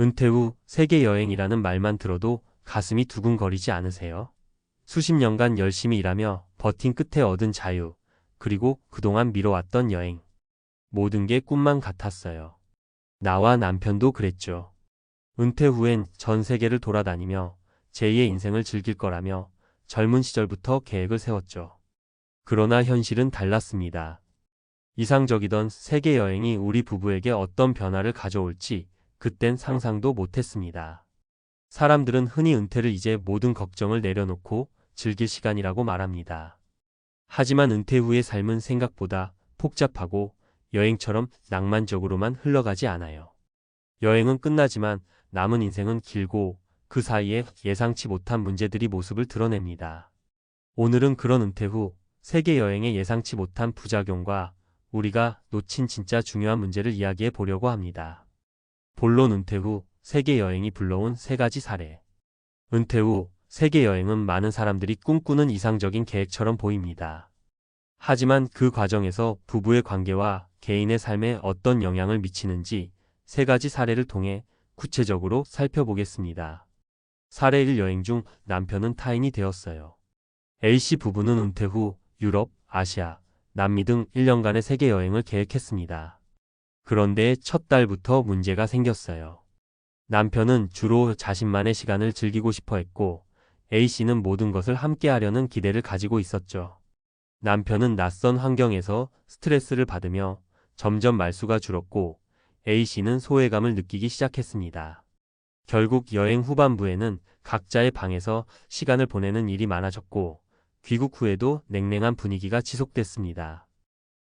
은퇴 후 세계 여행이라는 말만 들어도 가슴이 두근거리지 않으세요? 수십 년간 열심히 일하며 버틴 끝에 얻은 자유, 그리고 그동안 미뤄왔던 여행. 모든 게 꿈만 같았어요. 나와 남편도 그랬죠. 은퇴 후엔 전 세계를 돌아다니며 제2의 인생을 즐길 거라며 젊은 시절부터 계획을 세웠죠. 그러나 현실은 달랐습니다. 이상적이던 세계 여행이 우리 부부에게 어떤 변화를 가져올지 그땐 상상도 못했습니다. 사람들은 흔히 은퇴를 이제 모든 걱정을 내려놓고 즐길 시간이라고 말합니다. 하지만 은퇴 후의 삶은 생각보다 복잡하고 여행처럼 낭만적으로만 흘러가지 않아요. 여행은 끝나지만 남은 인생은 길고 그 사이에 예상치 못한 문제들이 모습을 드러냅니다. 오늘은 그런 은퇴 후 세계 여행의 예상치 못한 부작용과 우리가 놓친 진짜 중요한 문제를 이야기해 보려고 합니다. 본론 은퇴 후 세계 여행이 불러온 3가지 사례. 은퇴 후 세계 여행은 많은 사람들이 꿈꾸는 이상적인 계획처럼 보입니다. 하지만 그 과정에서 부부의 관계와 개인의 삶에 어떤 영향을 미치는지 3가지 사례를 통해 구체적으로 살펴보겠습니다. 사례 1. 여행 중 남편은 타인이 되었어요. A씨 부부는 은퇴 후 유럽, 아시아, 남미 등 1년간의 세계 여행을 계획했습니다. 그런데 첫 달부터 문제가 생겼어요. 남편은 주로 자신만의 시간을 즐기고 싶어 했고 A씨는 모든 것을 함께 하려는 기대를 가지고 있었죠. 남편은 낯선 환경에서 스트레스를 받으며 점점 말수가 줄었고 A씨는 소외감을 느끼기 시작했습니다. 결국 여행 후반부에는 각자의 방에서 시간을 보내는 일이 많아졌고 귀국 후에도 냉랭한 분위기가 지속됐습니다.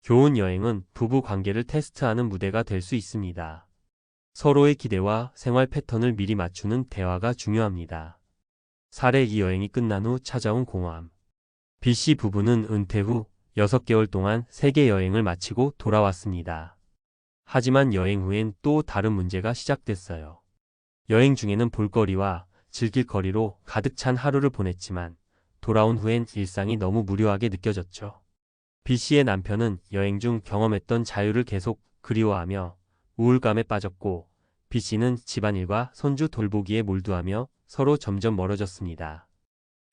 교훈: 여행은 부부 관계를 테스트하는 무대가 될 수 있습니다. 서로의 기대와 생활 패턴을 미리 맞추는 대화가 중요합니다. 사례 2. 여행이 끝난 후 찾아온 공허함. B씨 부부는 은퇴 후 6개월 동안 세계 여행을 마치고 돌아왔습니다. 하지만 여행 후엔 또 다른 문제가 시작됐어요. 여행 중에는 볼거리와 즐길 거리로 가득 찬 하루를 보냈지만 돌아온 후엔 일상이 너무 무료하게 느껴졌죠. B씨의 남편은 여행 중 경험했던 자유를 계속 그리워하며 우울감에 빠졌고 B씨는 집안일과 손주 돌보기에 몰두하며 서로 점점 멀어졌습니다.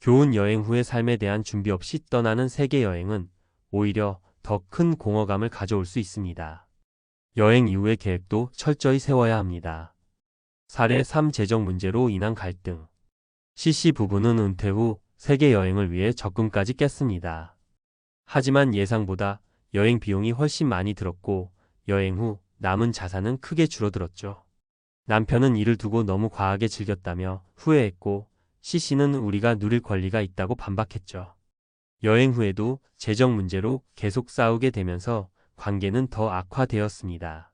교훈: 여행 후의 삶에 대한 준비 없이 떠나는 세계 여행은 오히려 더 큰 공허감을 가져올 수 있습니다. 여행 이후의 계획도 철저히 세워야 합니다. 사례 3. 재정 문제로 인한 갈등. C씨 부부는 은퇴 후 세계 여행을 위해 적금까지 깼습니다. 하지만 예상보다 여행 비용이 훨씬 많이 들었고 여행 후 남은 자산은 크게 줄어들었죠. 남편은 이를 두고 너무 과하게 즐겼다며 후회했고 C씨는 우리가 누릴 권리가 있다고 반박했죠. 여행 후에도 재정 문제로 계속 싸우게 되면서 관계는 더 악화되었습니다.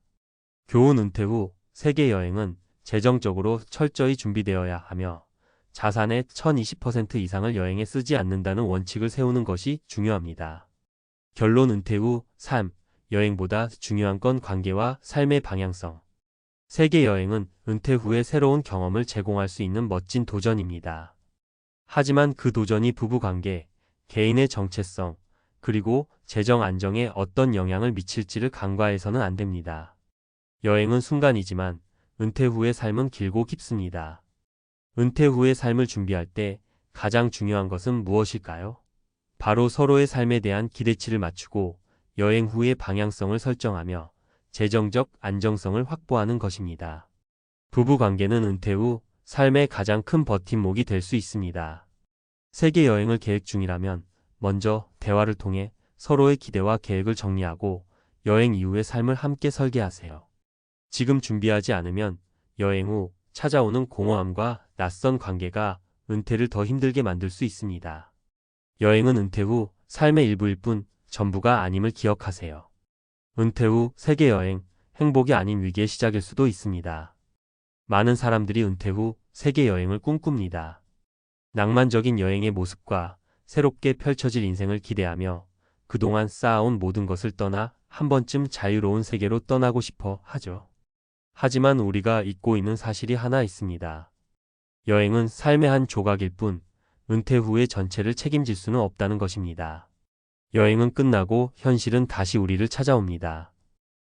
교훈: 은퇴 후 세계 여행은 재정적으로 철저히 준비되어야 하며 자산의 1020% 이상을 여행에 쓰지 않는다는 원칙을 세우는 것이 중요합니다. 결론: 은퇴 후 삶, 여행보다 중요한 건 관계와 삶의 방향성. 세계 여행은 은퇴 후에 새로운 경험을 제공할 수 있는 멋진 도전입니다. 하지만 그 도전이 부부관계, 개인의 정체성, 그리고 재정 안정에 어떤 영향을 미칠지를 간과해서는 안 됩니다. 여행은 순간이지만 은퇴 후의 삶은 길고 깊습니다. 은퇴 후의 삶을 준비할 때 가장 중요한 것은 무엇일까요? 바로 서로의 삶에 대한 기대치를 맞추고 여행 후의 방향성을 설정하며 재정적 안정성을 확보하는 것입니다. 부부관계는 은퇴 후 삶의 가장 큰 버팀목이 될 수 있습니다. 세계 여행을 계획 중이라면 먼저 대화를 통해 서로의 기대와 계획을 정리하고 여행 이후의 삶을 함께 설계하세요. 지금 준비하지 않으면 여행 후 찾아오는 공허함과 낯선 관계가 은퇴를 더 힘들게 만들 수 있습니다. 여행은 은퇴 후 삶의 일부일 뿐 전부가 아님을 기억하세요. 은퇴 후 세계 여행, 행복이 아닌 위기의 시작일 수도 있습니다. 많은 사람들이 은퇴 후 세계 여행을 꿈꿉니다. 낭만적인 여행의 모습과 새롭게 펼쳐질 인생을 기대하며 그동안 쌓아온 모든 것을 떠나 한 번쯤 자유로운 세계로 떠나고 싶어 하죠. 하지만 우리가 잊고 있는 사실이 하나 있습니다. 여행은 삶의 한 조각일 뿐 은퇴 후의 전체를 책임질 수는 없다는 것입니다. 여행은 끝나고 현실은 다시 우리를 찾아옵니다.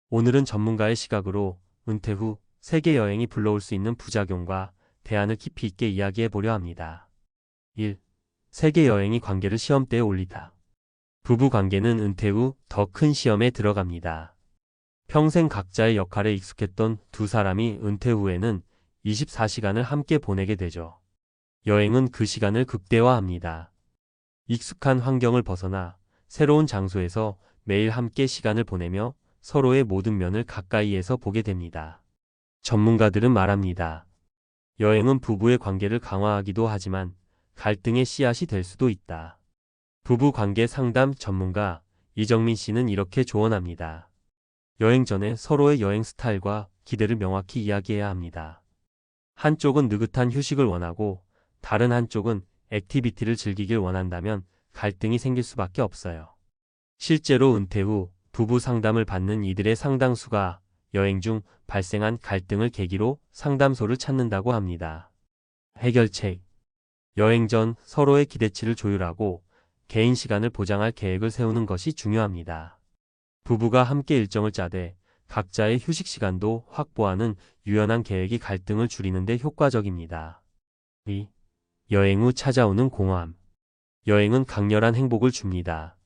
오늘은 전문가의 시각으로 은퇴 후 세계 여행이 불러올 수 있는 부작용과 대안을 깊이 있게 이야기해 보려 합니다. 1. 세계 여행이 관계를 시험대에 올리다. 부부 관계는 은퇴 후 더 큰 시험에 들어갑니다. 평생 각자의 역할에 익숙했던 두 사람이 은퇴 후에는 24시간을 함께 보내게 되죠. 여행은 그 시간을 극대화합니다. 익숙한 환경을 벗어나 새로운 장소에서 매일 함께 시간을 보내며 서로의 모든 면을 가까이에서 보게 됩니다. 전문가들은 말합니다. 여행은 부부의 관계를 강화하기도 하지만 갈등의 씨앗이 될 수도 있다. 부부 관계 상담 전문가 이정민 씨는 이렇게 조언합니다. 여행 전에 서로의 여행 스타일과 기대를 명확히 이야기해야 합니다. 한쪽은 느긋한 휴식을 원하고 다른 한쪽은 액티비티를 즐기길 원한다면 갈등이 생길 수밖에 없어요. 실제로 은퇴 후 부부 상담을 받는 이들의 상당수가 여행 중 발생한 갈등을 계기로 상담소를 찾는다고 합니다. 해결책. 여행 전 서로의 기대치를 조율하고 개인 시간을 보장할 계획을 세우는 것이 중요합니다. 부부가 함께 일정을 짜되 각자의 휴식 시간도 확보하는 유연한 계획이 갈등을 줄이는 데 효과적입니다. 2. 여행 후 찾아오는 공허함. 여행은 강렬한 행복을 줍니다.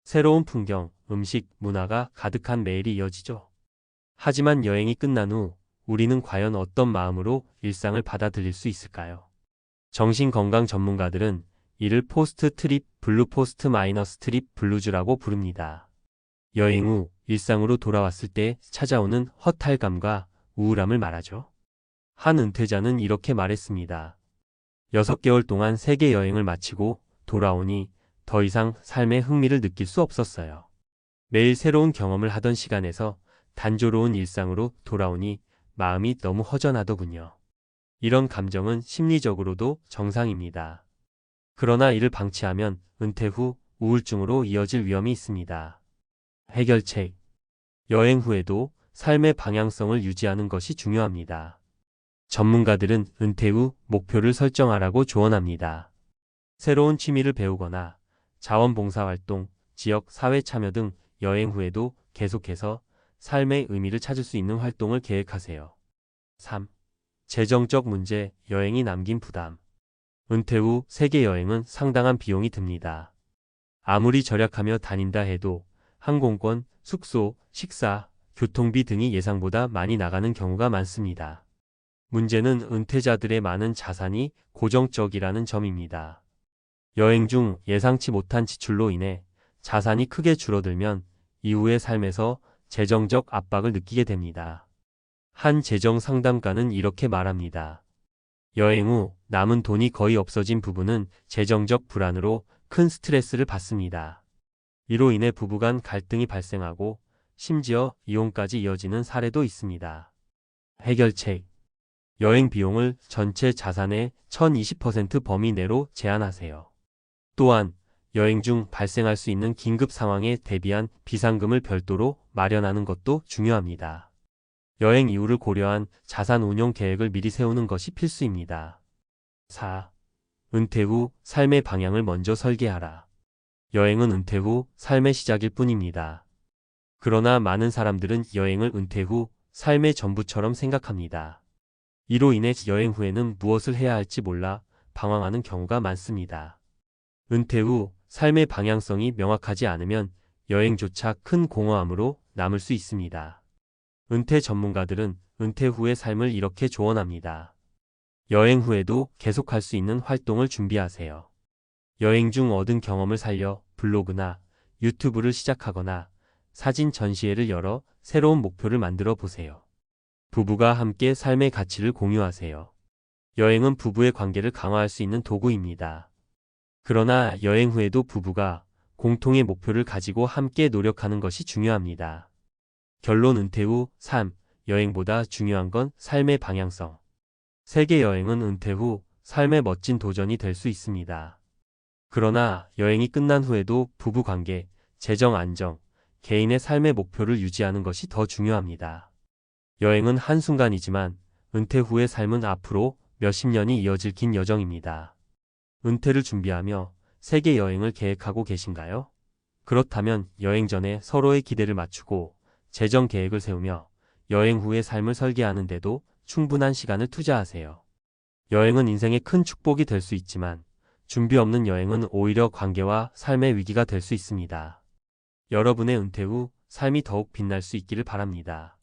새로운 풍경, 음식, 문화가 가득한 매일이 이어지죠. 하지만 여행이 끝난 후 우리는 과연 어떤 마음으로 일상을 받아들일 수 있을까요? 정신건강 전문가들은 이를 포스트 트립 블루 포스트 마이너스 트립 블루즈라고 부릅니다. 여행 후 일상으로 돌아왔을 때 찾아오는 허탈감과 우울함을 말하죠. 한 은퇴자는 이렇게 말했습니다. 6개월 동안 세계 여행을 마치고 돌아오니 더 이상 삶의 흥미를 느낄 수 없었어요. 매일 새로운 경험을 하던 시간에서 단조로운 일상으로 돌아오니 마음이 너무 허전하더군요. 이런 감정은 심리적으로도 정상입니다. 그러나 이를 방치하면 은퇴 후 우울증으로 이어질 위험이 있습니다. 해결책. 여행 후에도 삶의 방향성을 유지하는 것이 중요합니다. 전문가들은 은퇴 후 목표를 설정하라고 조언합니다. 새로운 취미를 배우거나 자원봉사활동, 지역 사회 참여 등 여행 후에도 계속해서 삶의 의미를 찾을 수 있는 활동을 계획하세요. 3. 재정적 문제, 여행이 남긴 부담. 은퇴 후 세계 여행은 상당한 비용이 듭니다. 아무리 절약하며 다닌다 해도 항공권, 숙소, 식사, 교통비 등이 예상보다 많이 나가는 경우가 많습니다. 문제는 은퇴자들의 많은 자산이 고정적이라는 점입니다. 여행 중 예상치 못한 지출로 인해 자산이 크게 줄어들면 이후의 삶에서 재정적 압박을 느끼게 됩니다. 한 재정 상담가는 이렇게 말합니다. 여행 후 남은 돈이 거의 없어진 부부는 재정적 불안으로 큰 스트레스를 받습니다. 이로 인해 부부 간 갈등이 발생하고 심지어 이혼까지 이어지는 사례도 있습니다. 해결책. 여행 비용을 전체 자산의 1020% 범위 내로 제한하세요. 또한 여행 중 발생할 수 있는 긴급 상황에 대비한 비상금을 별도로 마련하는 것도 중요합니다. 여행 이후를 고려한 자산 운용 계획을 미리 세우는 것이 필수입니다. 4. 은퇴 후 삶의 방향을 먼저 설계하라. 여행은 은퇴 후 삶의 시작일 뿐입니다. 그러나 많은 사람들은 여행을 은퇴 후 삶의 전부처럼 생각합니다. 이로 인해 여행 후에는 무엇을 해야 할지 몰라 방황하는 경우가 많습니다. 은퇴 후 삶의 방향성이 명확하지 않으면 여행조차 큰 공허함으로 남을 수 있습니다. 은퇴 전문가들은 은퇴 후의 삶을 이렇게 조언합니다. 여행 후에도 계속할 수 있는 활동을 준비하세요. 여행 중 얻은 경험을 살려 블로그나 유튜브를 시작하거나 사진 전시회를 열어 새로운 목표를 만들어 보세요. 부부가 함께 삶의 가치를 공유하세요. 여행은 부부의 관계를 강화할 수 있는 도구입니다. 그러나 여행 후에도 부부가 공통의 목표를 가지고 함께 노력하는 것이 중요합니다. 결론. 은퇴 후 삶, 여행보다 중요한 건 삶의 방향성. 세계 여행은 은퇴 후 삶의 멋진 도전이 될 수 있습니다. 그러나 여행이 끝난 후에도 부부 관계, 재정 안정, 개인의 삶의 목표를 유지하는 것이 더 중요합니다. 여행은 한순간이지만 은퇴 후의 삶은 앞으로 몇십 년이 이어질 긴 여정입니다. 은퇴를 준비하며 세계 여행을 계획하고 계신가요? 그렇다면 여행 전에 서로의 기대를 맞추고 재정 계획을 세우며 여행 후의 삶을 설계하는데도 충분한 시간을 투자하세요. 여행은 인생의 큰 축복이 될 수 있지만 준비 없는 여행은 오히려 관계와 삶의 위기가 될 수 있습니다. 여러분의 은퇴 후 삶이 더욱 빛날 수 있기를 바랍니다.